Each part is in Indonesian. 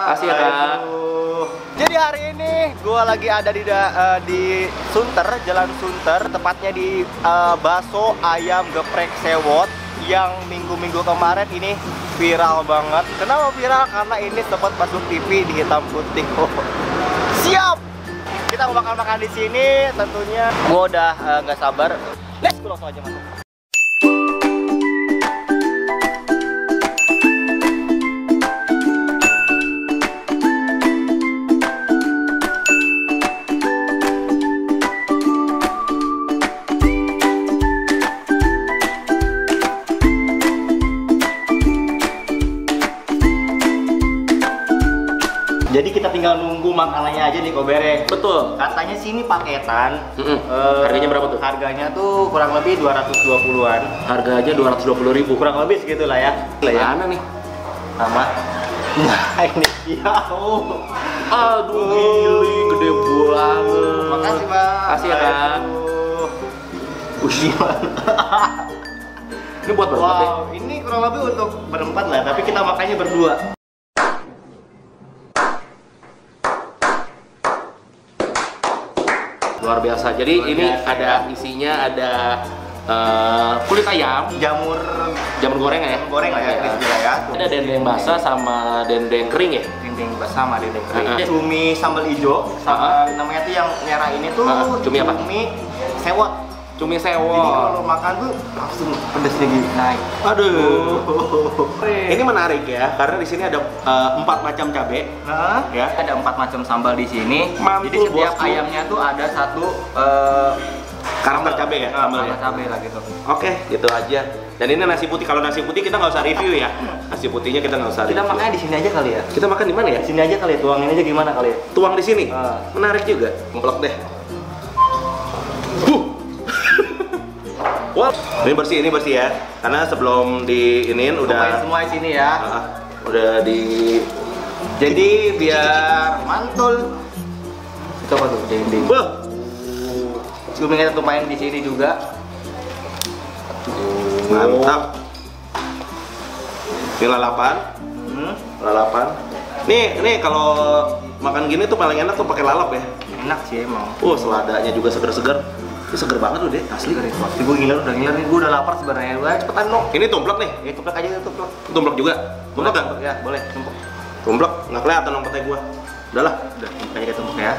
Kasih ya, Kak. Jadi hari ini gue lagi ada di Sunter, Jalan Sunter, tepatnya di bakso ayam geprek sewot yang minggu-minggu kemarin ini viral banget. Kenapa viral? Karena ini sempat masuk TV di hitam putih. Siap! Kita mau makan-makan di sini, tentunya gue udah nggak sabar. Let's go, langsung aja masuk. Jadi kita tinggal nunggu makanannya aja nih Kobere. Betul. Katanya sih ini paketan. Harganya berapa tuh? Harganya tuh kurang lebih 220-an. Harga aja 220.000. Kurang lebih segitu lah ya. Mana nih? Sama. Nah ini dia. Aduh gili, gede banget. Makasih Bang. Kasih ya Kak. Gimana? Ini buat berempat deh. Wow, ini kurang lebih untuk berempat lah, tapi kita makannya berdua. Luar biasa. Jadi Luar ini biasa, ada isinya ada kulit ayam, Jamur goreng ya. goreng lah ya, crispy lah ya. Ada dendeng basah sama dendeng kering ya. Dendeng basah sama dendeng kering. Cumi sambal hijau sama namanya tuh yang merah ini tuh Cumi apa? Cumi sewot. Cumi Jadi sewot. kalau makan tuh langsung pedesnya gitu naik. Aduh. Ini menarik ya, karena di sini ada 4 macam cabai. Ya, ada 4 macam sambal di sini. Mantul, Jadi setiap bosku. ayamnya tuh ada satu Karakter cabai ya, sambal ya? cabai lah gitu. Oke, gitu aja. Dan ini nasi putih. Kalau nasi putih kita nggak usah review ya. Nasi putihnya kita nggak usah Kita review. makannya di sini aja kali ya. Kita makan di mana ya? Di sini aja kali ya, tuangin aja gimana kali ya. Tuang di sini. Ah. Menarik juga. Ngeplok deh. Wah, ini bersih ya. Karena sebelum diinin Udah udah semua di sini ya. udah di. Jadi biar mantul. Itu apa tuh? Dendeng. Cumi kita tumpahin di sini juga. Mantap. Ini lalapan. Lalapan. Nih kalau makan gini tuh paling enak tuh pakai lalap ya. Enak sih emang. Seladanya juga seger-seger. Ini seger banget loh deh, asli. Pasti gue udah ngiler nih, gue udah lapar sebenarnya. Gue cepetan dong. Ini tumplek nih. Ya tuplek aja tuplek. Tumplek juga. Tumplek kan? Ya boleh tumpuk. Tumplek nggak kelihatan dong pete gua. Udahlah. Udah kayak kita tumpuk ya.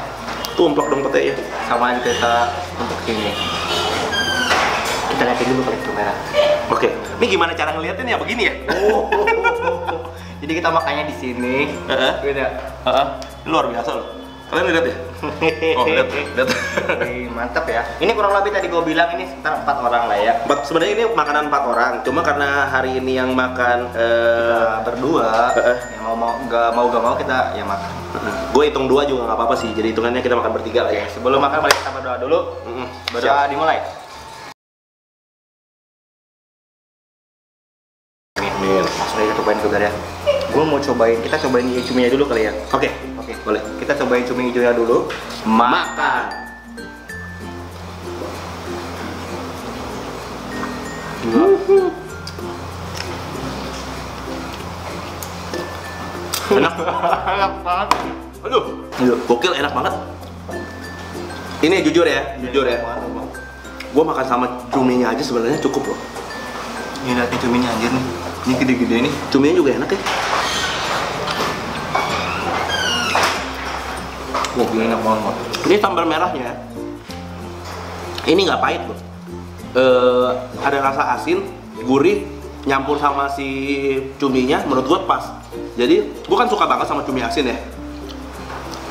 Tumplek dong pete ya. Sama aja kita tumpuk sini. Kita liatin dulu kali kamera. Oke. Ini gimana cara ngeliatin ya begini ya? Jadi kita makannya di sini. Beda. Luar biasa loh. Kalian lihat ya? Oh, lihat. Wih, mantap ya. Ini kurang lebih tadi gue bilang ini sekitar 4 orang lah ya. Sebenarnya ini makanan 4 orang. Cuma karena hari ini yang makan Kita berdua. Ya gak mau kita ya makan. gue hitung 2 juga nggak apa-apa sih. Jadi hitungannya kita makan bertiga lah ya. Sebelum makan mari kita berdoa dulu. Berdoa dimulai. Amin. Langsung aja cobain ke ya. Gue mau cobain, kita cobain cuminya dulu kali ya. Oke, boleh. Kita cobain cumi hijaunya dulu. Makan. Enak. Enak banget. Aduh, gokil, enak banget. Ini jujur ya. Gue makan sama cuminya aja sebenarnya cukup loh. Ini lihat cuminya anjir nih. Ini gede-gede nih. Cuminya juga enak ya. Gila enak banget. Ini sambal merahnya. Ini nggak pahit loh. Ada rasa asin, gurih, nyampur sama si cuminya. Menurut gue pas. Jadi gue kan suka banget sama cumi asin ya.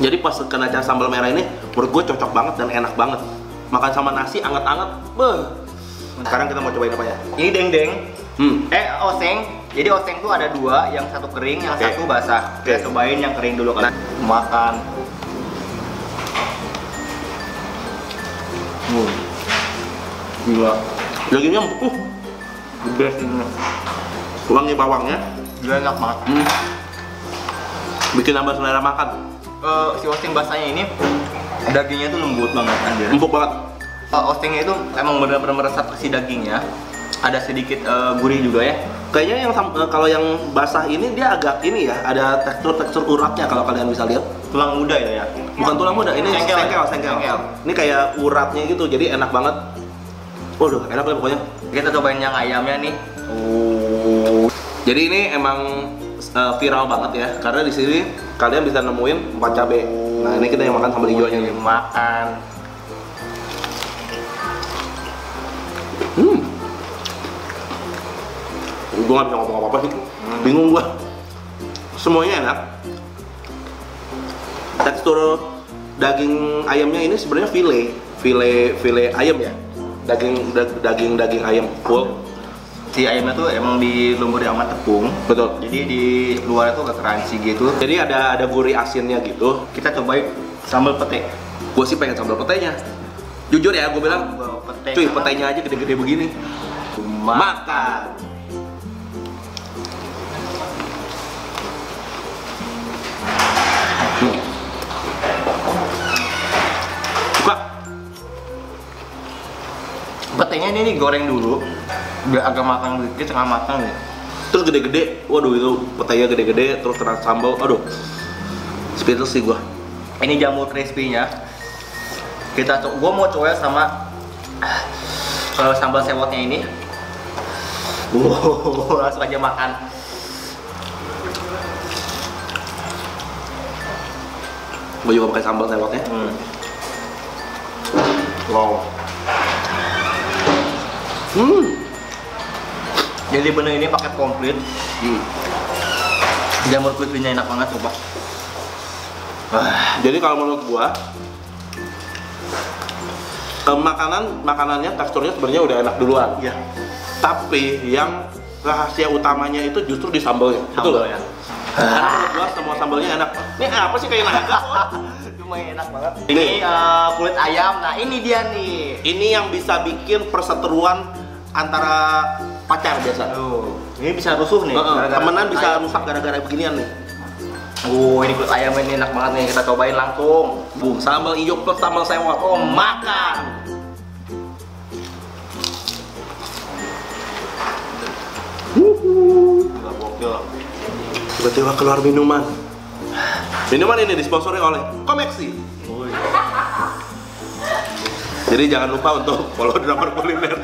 Jadi pas kena sambal merah ini, menurut gue cocok banget dan enak banget. Makan sama nasi anget-anget. Sekarang kita mau cobain apa ya? Ini dendeng. Oseng. Jadi oseng tuh ada 2, yang satu kering, yang satu basah. Kita cobain yang kering dulu kan. Makan. Gila. Dagingnya empuk. The best ini. Wangi bawangnya. Gila enak banget. Bikin nambah selera makan. Si oseng basahnya ini dagingnya tuh lembut banget anjir. Empuk banget. Osengnya itu emang benar-benar meresap ke si dagingnya. Ada sedikit gurih juga ya. Kayaknya yang kalau yang basah ini dia agak ini ya, ada tekstur uratnya kalau kalian bisa lihat. Tulang muda itu ya? Bukan tulang muda, ini sengkel. Ini kayak uratnya gitu, jadi enak banget. Waduh, enak lah pokoknya. Kita cobain yang ayamnya nih. Jadi ini emang viral banget ya, karena di sini kalian bisa nemuin 4 cabai. Nah ini kita yang makan sambal hijaunya nih. Makan. Gue gak bisa ngomong apa-apa sih, bingung gue. Semuanya enak. Tekstur daging ayamnya ini sebenarnya file ayam ya. Daging ayam full. Si ayamnya tuh emang dilumuri sama tepung. Betul. Jadi di luar itu agak crunchy gitu. Jadi ada gurih asinnya gitu. Kita cobain sambal pete. Gue sih pengen sambal petenya. Jujur ya, gue bilang, cuy petenya aja gede-gede begini. Makan. Suka. Petenya ini goreng dulu, biar agak matang dikit, setengah matang nih. Terus gede-gede, waduh itu petenya gede-gede, terus kena sambal, aduh. Speechless sih gua. Ini jamur crispy-nya. Gua mau coba sama sambal sewotnya ini. Wow, langsung aja makan. Gua juga pakai sambal sewotnya. Wow. Jadi bener ini paket komplit. Jamur crispy-nya enak banget, coba. Jadi kalau menurut gua makanannya teksturnya sebenarnya udah enak duluan. Iya. Tapi yang rahasia utamanya itu justru di sambalnya. Betul ya. Karena menurut gua semua sambalnya enak. Ini apa sih kayak naga? Cuma enak banget. Ini kulit ayam. Nah, ini dia nih. Ini yang bisa bikin perseteruan antara pacar biasa. Ini bisa rusuh nih. Temenan bisa rusak gara-gara beginian nih. Ini kulit ayam ini enak banget nih. Kita cobain langsung. Sambal hijau plus sambal sewot. Makan. Tiba-tiba keluar minuman. Minuman ini disponsori oleh Komeksi. Jadi jangan lupa untuk follow Drummer Kuliner.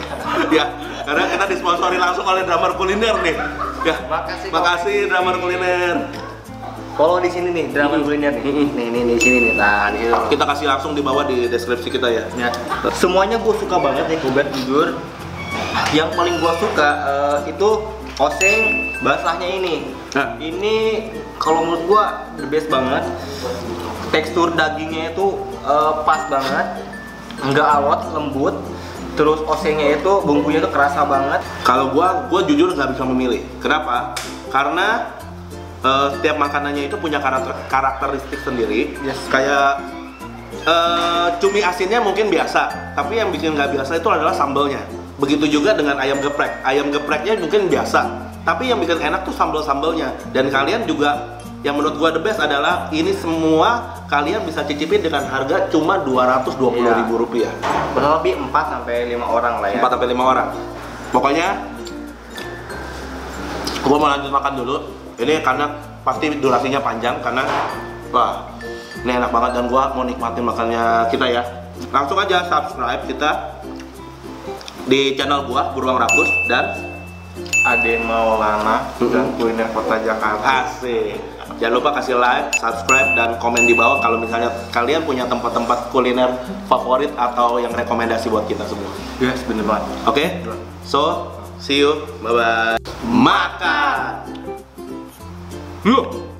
Ya, karena kita disponsori langsung oleh Drummer Kuliner nih. Ya, makasih Drummer Kuliner. Follow di sini nih, Drummer Kuliner nih. Nih di sini nih. Nah, di sini. Kita kasih langsung di bawah di deskripsi kita ya. Semuanya gue suka banget nih, Kubet, jujur. Yang paling gue suka itu oseng basahnya ini. Ini kalau menurut gue the best banget. Tekstur dagingnya itu pas banget, nggak alot, lembut. Terus osengnya itu bumbunya itu kerasa banget. Kalau gue jujur nggak bisa memilih. Kenapa? Karena setiap makanannya itu punya karakteristik sendiri. Kayak cumi asinnya mungkin biasa, tapi yang bikin nggak biasa itu adalah sambalnya. Begitu juga dengan ayam geprek. Ayam gepreknya mungkin biasa, tapi yang bikin enak tuh sambal-sambalnya. Dan kalian juga, yang menurut gua the best adalah ini semua kalian bisa cicipin dengan harga cuma Rp220.000. Kurang lebih 4-5 orang lah ya. 4-5 orang. Pokoknya gua mau lanjut makan dulu. Ini karena pasti durasinya panjang karena wah, ini enak banget dan gua mau nikmatin makannya kita ya. Langsung aja subscribe kita di channel gua Beruang Rakus dan Ade Maulana dan Kuliner Kota Jakarta. Asik. Jangan lupa kasih like, subscribe, dan komen di bawah kalau misalnya kalian punya tempat-tempat kuliner favorit atau yang rekomendasi buat kita semua. Yes, bener banget. Oke? So, see you. Bye-bye. Makan! Loh!